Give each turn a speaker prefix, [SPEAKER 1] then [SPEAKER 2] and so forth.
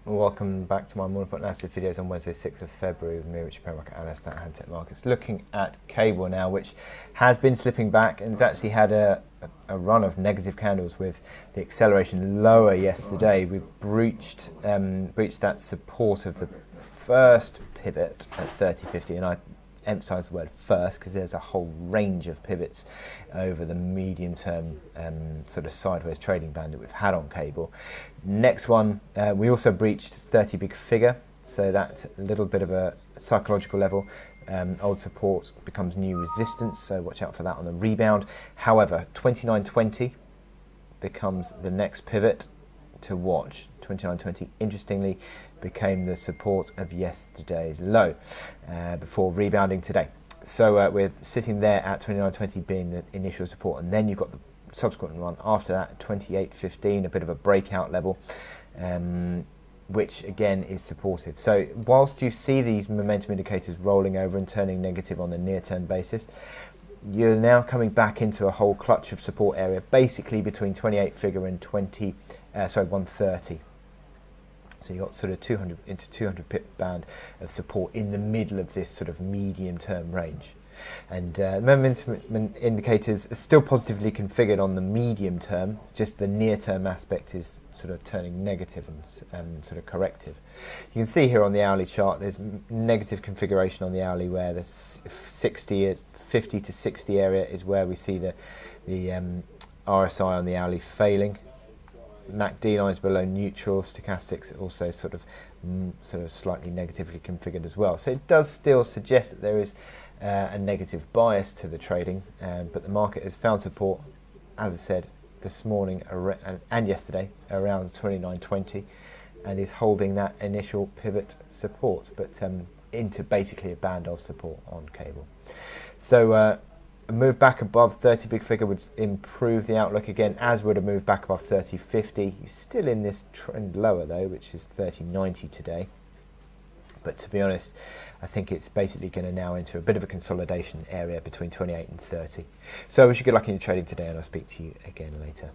[SPEAKER 1] Welcome back to my morning report analysis videos on Wednesday 6th of February with me, Richard Market Analyst at Hantec Markets. Looking at cable now, which has been slipping back and it's actually had a run of negative candles with the acceleration lower yesterday. We breached that support of the first pivot at 30.50, and I emphasize the word first because there's a whole range of pivots over the medium term sort of sideways trading band that we've had on cable. Next one, we also breached 30 big figure, so that's a little bit of a psychological level. Old support becomes new resistance, so watch out for that on the rebound. However, 29.20 becomes the next pivot to watch. 29.20 interestingly became the support of yesterday's low before rebounding today. So we're sitting there at 29.20 being the initial support, and then you've got the subsequent one after that, 28.15, a bit of a breakout level, which again is supportive. So whilst you see these momentum indicators rolling over and turning negative on a near-term basis, you're now coming back into a whole clutch of support area, basically between 28 figure and 130. So you've got sort of 200 into 200 pip band of support in the middle of this sort of medium-term range. And momentum indicators are still positively configured on the medium term, just the near-term aspect is sort of turning negative and sort of corrective. You can see here on the hourly chart there's negative configuration on the hourly where the 50 to 60 area is where we see the RSI on the hourly failing. MACD lines below neutral, stochastics also sort of slightly negatively configured as well. So it does still suggest that there is a negative bias to the trading, but the market has found support, as I said, this morning and yesterday around 29.20, and is holding that initial pivot support, but into basically a band of support on cable. So a move back above 30 big figure would improve the outlook again, as would a move back above 30.50. You're still in this trend lower though, which is 30.90 today. But to be honest, I think it's basically going to now enter a bit of a consolidation area between 28 and 30. So I wish you good luck in your trading today, and I'll speak to you again later.